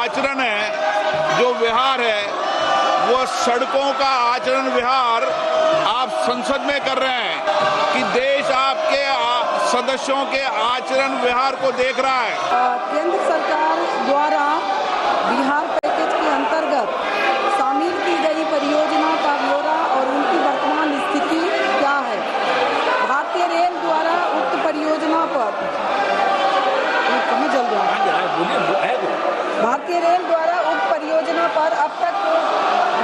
आचरण है, जो व्यवहार है, वो सड़कों का आचरण व्यवहार आप संसद में कर रहे हैं कि देश आपके सदस्यों के आचरण व्यवहार को देख रहा है। केंद्र सरकार द्वारा बिहार पैकेज के अंतर्गत शामिल की गई परियोजना का ब्यौरा और उनकी वर्तमान स्थिति क्या है? भारतीय रेल द्वारा उक्त परियोजना पर भारतीय रेल द्वारा उक्त परियोजना पर अब तक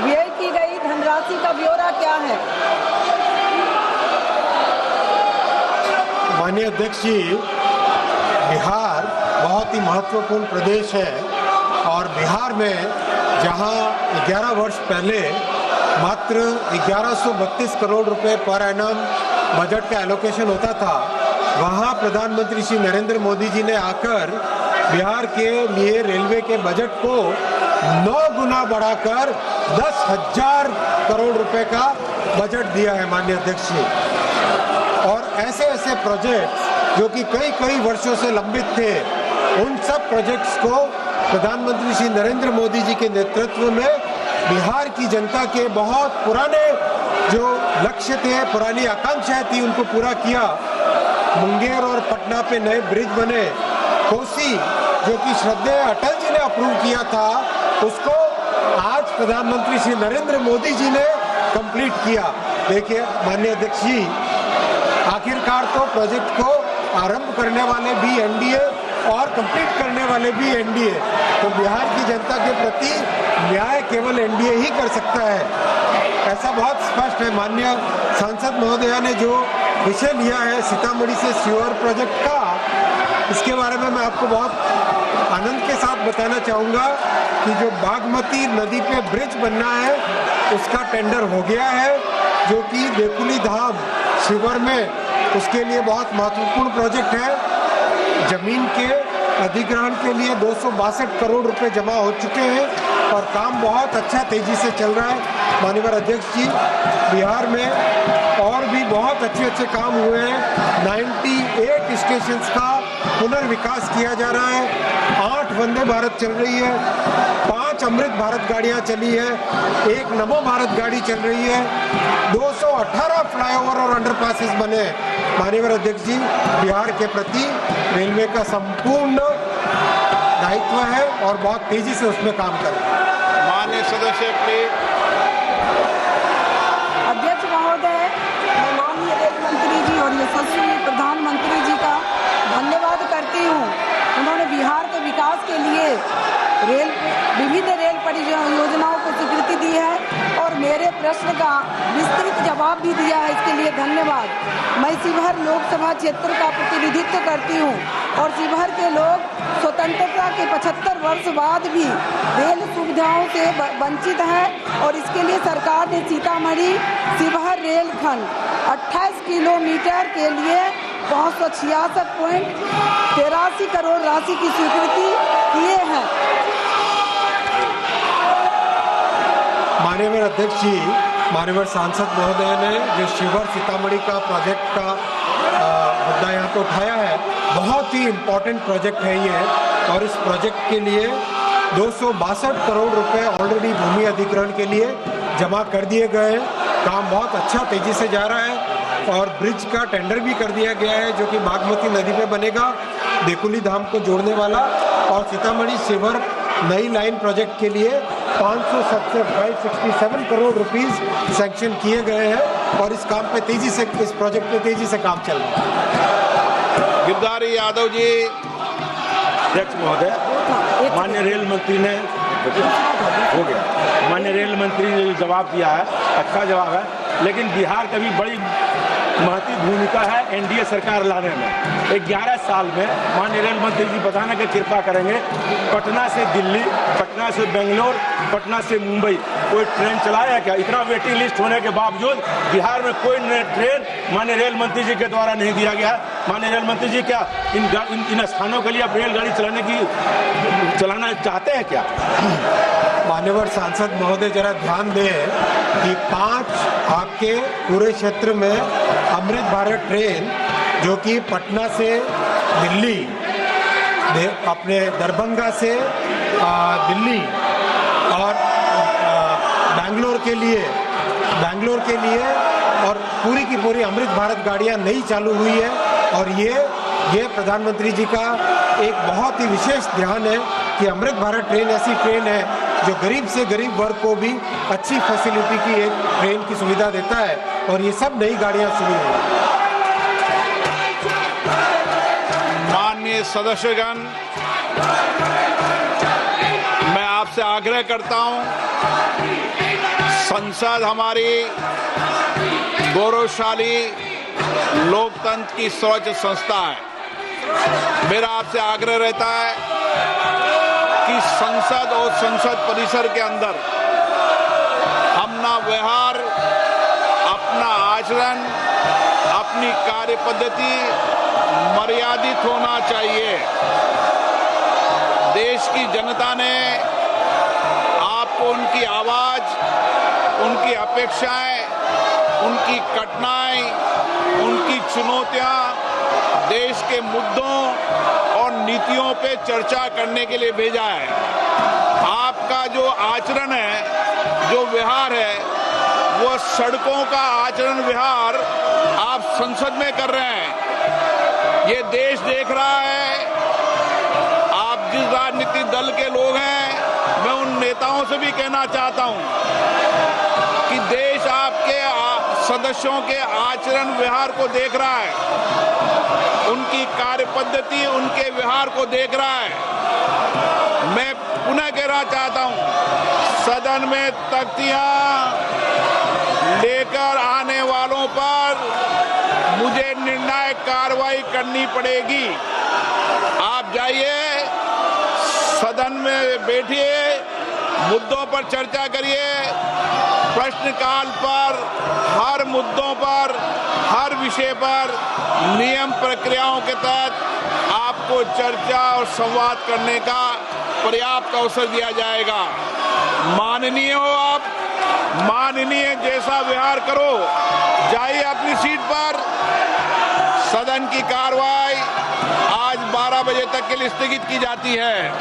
व्यय की गई धनराशि का ब्यौरा क्या है? माननीय अध्यक्ष जी, बिहार बहुत ही महत्वपूर्ण प्रदेश है और बिहार में जहां 11 वर्ष पहले मात्र 1132 करोड़ रुपए पर एनम बजट का एलोकेशन होता था, वहां प्रधानमंत्री श्री नरेंद्र मोदी जी ने आकर बिहार के लिए रेलवे के बजट को 9 गुना बढ़ाकर 10,000 करोड़ रुपए का बजट दिया है माननीय अध्यक्ष जी। और ऐसे ऐसे प्रोजेक्ट्स जो कि कई वर्षों से लंबित थे, उन सब प्रोजेक्ट्स को प्रधानमंत्री श्री नरेंद्र मोदी जी के नेतृत्व में बिहार की जनता के बहुत पुराने जो लक्ष्य थे, पुरानी आकांक्षाएं थी, उनको पूरा किया। मुंगेर और पटना पे नए ब्रिज बने। कोसी जो कि श्रद्धेय अटल जी ने अप्रूव किया था, उसको आज प्रधानमंत्री श्री नरेंद्र मोदी जी ने कंप्लीट किया। देखिए माननीय अध्यक्ष जी, आखिरकार तो प्रोजेक्ट को आरंभ करने वाले भी एनडीए और कंप्लीट करने वाले भी एनडीए, तो बिहार की जनता के प्रति न्याय केवल एनडीए ही कर सकता है, ऐसा बहुत स्पष्ट है। माननीय सांसद महोदया ने जो विषय लिया है सीतामढ़ी से सीवर प्रोजेक्ट का, इसके बारे में मैं आपको बहुत आनंद के साथ बताना चाहूँगा कि जो बागमती नदी पे ब्रिज बनना है, उसका टेंडर हो गया है, जो कि देकुली धाम शिवर में उसके लिए बहुत महत्वपूर्ण प्रोजेक्ट है। जमीन के अधिग्रहण के लिए 262 करोड़ रुपए जमा हो चुके हैं और काम बहुत अच्छा तेजी से चल रहा है। माननीय अध्यक्ष जी, बिहार में और भी बहुत अच्छे काम हुए हैं। 98 स्टेशंस का पुनर्विकास किया जा रहा है। 8 वंदे भारत चल रही है, 5 अमृत भारत गाड़ियां चली है, 1 नमो भारत गाड़ी चल रही है, 218 फ्लाईओवर और अंडरपासेस बने हैं। माननीय अध्यक्ष जी, बिहार के प्रति रेलवे का संपूर्ण दायित्व है और बहुत तेजी से उसमें काम कर रहे हैं। माननीय सदस्य प्लीज। अध्यक्ष महोदय, मैं माननीय रेल मंत्री जी और यशस्वी प्रधानमंत्री जी का धन्यवाद करती हूँ। उन्होंने बिहार के विकास के लिए विविध रेल परियोजनाओं को स्वीकृति दी है और मेरे प्रश्न का विस्तृत जवाब भी दिया है, इसके लिए धन्यवाद। मैं शिवहर लोकसभा क्षेत्र का प्रतिनिधित्व करती हूँ और शिवहर के लोग स्वतंत्रता के 75 वर्ष बाद भी रेल सुविधाओं से वंचित हैं और इसके लिए सरकार ने सीतामढ़ी शिवहर रेलखंड 28 किलोमीटर के लिए 566.83 करोड़ राशि की स्वीकृति किए हैं। माननीय अध्यक्ष जी, माननीय सांसद महोदय ने जो शिवहर सीतामढ़ी का प्रोजेक्ट का मुद्दा यहाँ पे उठाया है, बहुत ही इम्पोर्टेंट प्रोजेक्ट है ये, और इस प्रोजेक्ट के लिए 262 करोड़ रुपए ऑलरेडी भूमि अधिग्रहण के लिए जमा कर दिए गए हैं। काम बहुत अच्छा तेजी से जा रहा है और ब्रिज का टेंडर भी कर दिया गया है, जो कि बागमती नदी पे बनेगा, देकुली धाम को जोड़ने वाला। और सीतामढ़ी शिवहर नई लाइन प्रोजेक्ट के लिए 567 करोड़ रुपीस सैंक्शन किए गए हैं और इस काम पे तेजी से, इस प्रोजेक्ट पे तेजी से काम चल रहा है। गिरधारी यादव जी। अध्यक्ष महोदय, माननीय रेल मंत्री ने हो गया, माननीय रेल मंत्री ने जो जवाब दिया है, अच्छा जवाब है, लेकिन बिहार का भी बड़ी महत्वपूर्ण भूमिका है एनडीए सरकार लाने में। 11 साल में माननीय रेल मंत्री जी बताने की कृपा करेंगे, पटना से दिल्ली, पटना से बेंगलोर, पटना से मुंबई कोई ट्रेन चलाया क्या? इतना वेटिंग लिस्ट होने के बावजूद बिहार में कोई ट्रेन माननीय रेल मंत्री जी के द्वारा नहीं दिया गया। माननीय रेल मंत्री जी क्या इन स्थानों के लिए आप रेलगाड़ी चलाना चाहते हैं क्या? मान्यवर सांसद महोदय, जरा ध्यान दें कि 5 आपके पूरे क्षेत्र में अमृत भारत ट्रेन जो कि पटना से दिल्ली, अपने दरभंगा से दिल्ली और बेंगलोर के लिए और पूरी की पूरी अमृत भारत गाड़ियां नई चालू हुई है। और ये प्रधानमंत्री जी का एक बहुत ही विशेष ध्यान है कि अमृत भारत ट्रेन ऐसी ट्रेन है जो गरीब से गरीब वर्ग को भी अच्छी फैसिलिटी की एक ट्रेन की सुविधा देता है। और ये सब नई गाड़ियां शुरू हुई। माननीय सदस्यगण, मैं आपसे आग्रह करता हूं, संसद हमारी गौरवशाली लोकतंत्र की सर्वोच्च संस्था है। मेरा आपसे आग्रह रहता है कि संसद और संसद परिसर के अंदर अपना व्यवहार, अपना आचरण, अपनी कार्य पद्धति मर्यादित होना चाहिए। देश की जनता ने आपको उनकी आवाज, उनकी अपेक्षाएं, उनकी कठिनाई, उनकी चुनौतियां, देश के मुद्दों और नीतियों पे चर्चा करने के लिए भेजा है। आपका जो आचरण है, जो व्यवहार है, वो सड़कों का आचरण व्यवहार आप संसद में कर रहे हैं। ये देश देख रहा है। आप जिस राजनीतिक दल के लोग हैं, मैं उन नेताओं से भी कहना चाहता हूं कि देश आपके सदस्यों के आचरण व्यवहार को देख रहा है, उनकी कार्य पद्धति, उनके व्यवहार को देख रहा है। मैं पुनः कहना चाहता हूं, सदन में तख्तियां लेकर आने वालों पर मुझे निर्णायक कार्रवाई करनी पड़ेगी। आप जाइए, सदन में बैठिए, मुद्दों पर चर्चा करिए, प्रश्नकाल पर, हर मुद्दों पर, हर विषय पर नियम प्रक्रियाओं के तहत आपको चर्चा और संवाद करने का पर्याप्त अवसर दिया जाएगा। माननीय हो आप, माननीय जैसा व्यवहार करो। जाइए अपनी सीट पर। सदन की कार्रवाई आज 12 बजे तक के लिए स्थगित की जाती है।